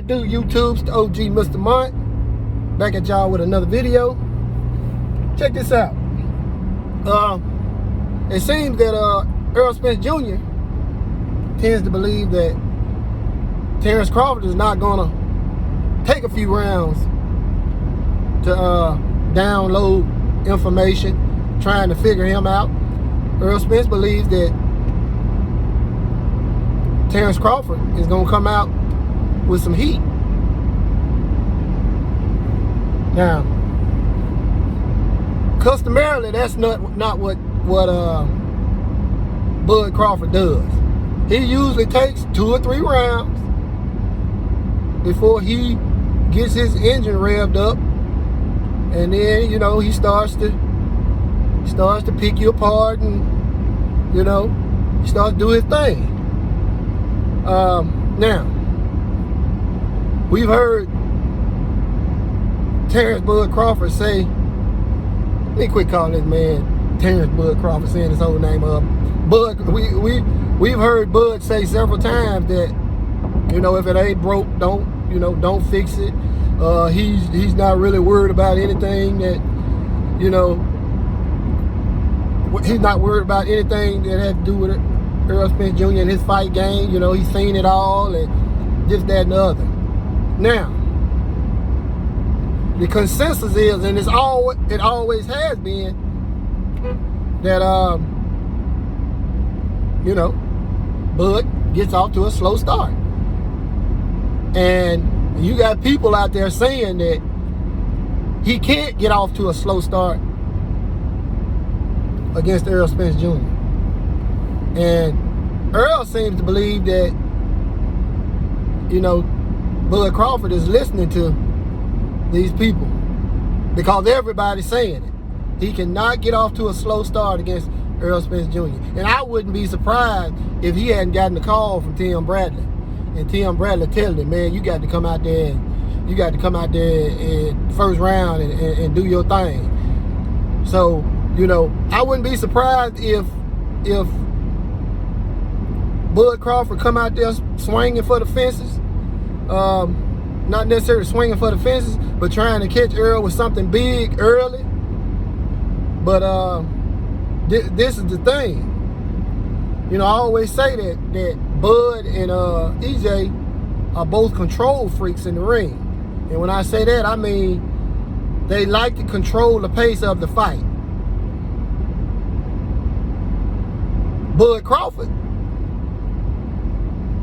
it do, YouTube? It's the OG Mr. Mont. Back at y'all with another video. Check this out. It seems that Errol Spence Jr. tends to believe that Terrence Crawford is not gonna take a few rounds to download information, trying to figure him out. Errol Spence believes that Terrence Crawford is gonna come out with some heat. Now, customarily, that's not what Bud Crawford does. He usually takes 2 or 3 rounds before he gets his engine revved up, and then he starts to pick you apart, and he starts to do his thing. Now, we've heard Terrence Bud Crawford say, let me quit calling this man Terrence Bud Crawford, saying his whole name up. Bud, we've heard Bud say several times that, if it ain't broke, don't fix it. He's not really worried about anything that, he's not worried about anything that has to do with Errol Spence Jr. and his fight game. He's seen it all, and this, that, and the other. Now, the consensus is, and it always has been, that Bud gets off to a slow start. And you got people out there saying that he can't get off to a slow start against Errol Spence Jr. And Earl seems to believe that, Bud Crawford is listening to these people, because everybody's saying it. He cannot get off to a slow start against Errol Spence Jr. And I wouldn't be surprised if he hadn't gotten a call from Tim Bradley, and Tim Bradley telling him, man, you got to come out there in first round and do your thing. So, I wouldn't be surprised if Bud Crawford come out there swinging for the fences. Not necessarily swinging for the fences, but trying to catch Earl with something big early. But this is the thing. I always say that Bud and EJ are both control freaks in the ring. And when I say that, I mean they like to control the pace of the fight. Bud Crawford,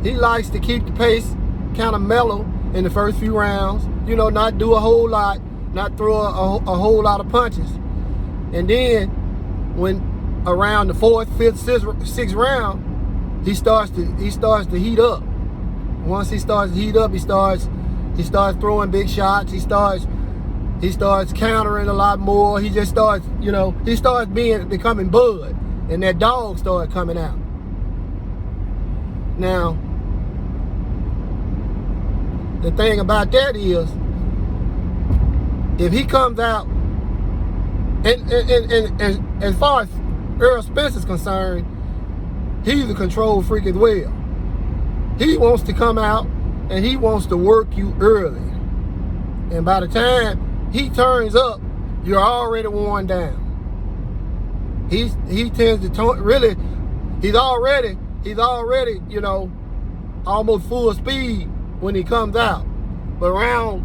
he likes to keep the pace kind of mellow in the first few rounds, not do a whole lot, not throw a whole lot of punches. And then when around the 4th, 5th, 6th round, he starts to heat up. Once he starts to heat up, he starts throwing big shots. He starts countering a lot more. He just starts, he starts becoming Bud, and that dog started coming out. Now, the thing about that is, if he comes out, and as far as Errol Spence is concerned, he's a control freak as well. He wants to come out and he wants to work you early. And by the time he turns up, you're already worn down. He tends to really, he's already, almost full speed when he comes out. But round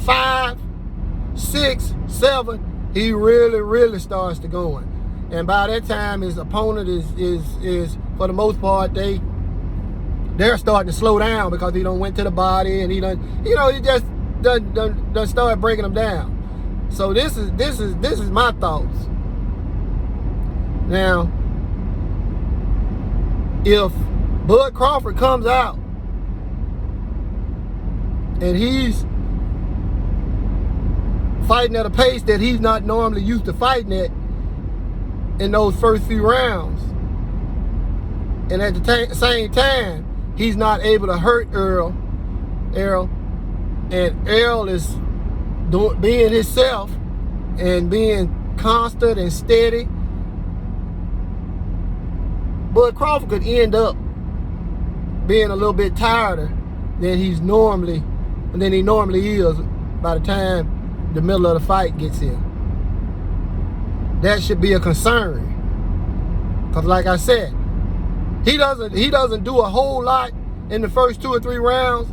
5, 6, 7, he really starts to going. And by that time, his opponent is for the most part, they're starting to slow down, because he done went to the body, and he just done started breaking them down. So this is my thoughts. Now, if Bud Crawford comes out and he's fighting at a pace that he's not normally used to fighting at in those first few rounds, and at the same time he's not able to hurt Errol, and Errol is being himself and being constant and steady, Bud Crawford could end up being a little bit tireder than he normally is by the time the middle of the fight gets here. That should be a concern. Because like I said, he doesn't do a whole lot in the first 2 or 3 rounds,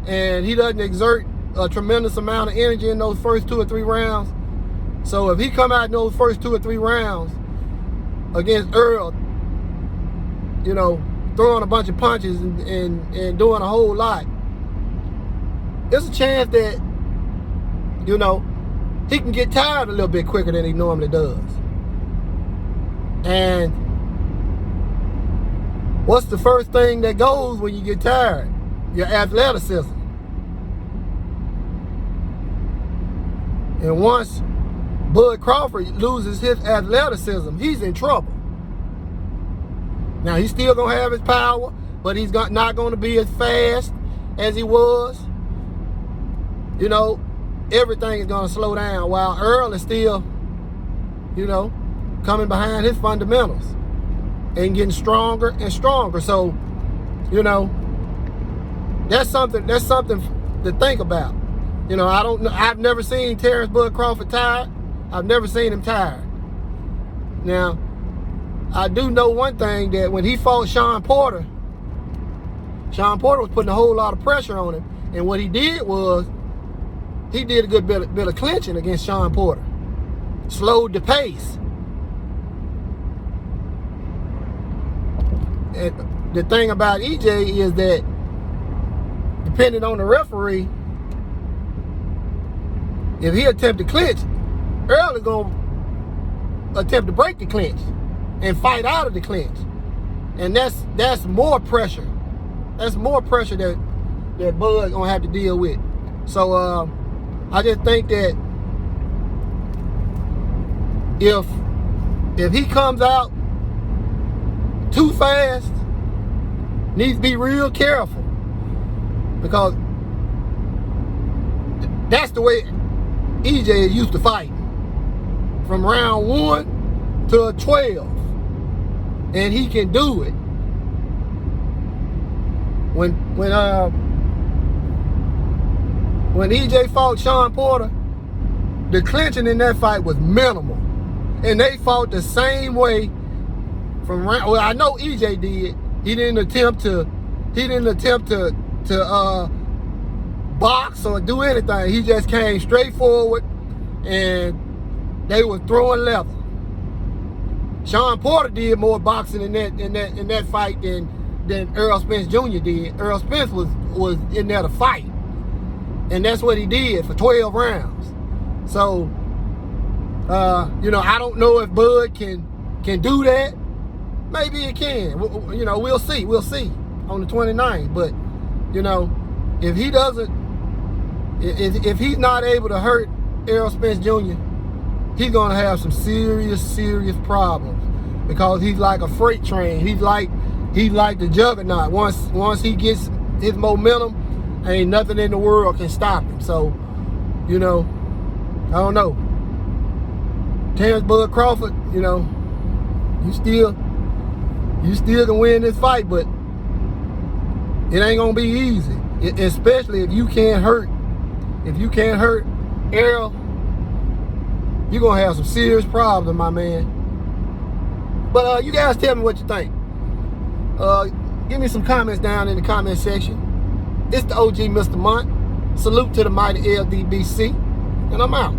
and he doesn't exert a tremendous amount of energy in those first 2 or 3 rounds. So if he come out in those first 2 or 3 rounds against Earl, you know, throwing a bunch of punches and doing a whole lot, there's a chance that, you know, he can get tired a little bit quicker than he normally does. And what's the first thing that goes when you get tired? Your athleticism. And once Bud Crawford loses his athleticism, he's in trouble. Now, he's still going to have his power, but he's not going to be as fast as he was. You know, everything is going to slow down, while Earl is still, you know, coming behind his fundamentals and getting stronger and stronger. So, you know, that's something to think about. You know, I've never seen Terrence Bud Crawford tired. I've never seen him tired. Now, I do know one thing, that when he fought Sean Porter was putting a whole lot of pressure on him. And what he did was, he did a good bit of clinching against Sean Porter. Slowed the pace. And the thing about EJ is that, depending on the referee, if he attempt to clinch, Earl is going to attempt to break the clinch and fight out of the clinch. And that's more pressure. That's more pressure that Bud's going to have to deal with. So I just think that if he comes out too fast, needs to be real careful, because that's the way EJ is used to fighting, from round 1 to 12, and he can do it. When EJ fought Sean Porter, the clinching in that fight was minimal, and they fought the same way from round. Well, I know EJ did. He didn't attempt to box or do anything. He just came straight forward, and they were throwing level. Sean Porter did more boxing in that fight than Errol Spence Jr. did. Errol Spence was in there to fight, and that's what he did for 12 rounds. So, you know, I don't know if Bud can do that. Maybe it can. You know, we'll see. We'll see on the 29th. But, you know, if he doesn't, if he's not able to hurt Errol Spence Jr., he's going to have some serious problems, because he's like a freight train. He's like the juggernaut. Once he gets his momentum, ain't nothing in the world can stop him. So, you know, I don't know. Terrence Bud Crawford, you know, you still can win this fight, but it ain't gonna be easy. Especially if you can't hurt Errol, you're gonna have some serious problems, my man. But you guys tell me what you think. Give me some comments down in the comment section. It's the OG Mr. Mont. Salute to the mighty LDBC, and I'm out.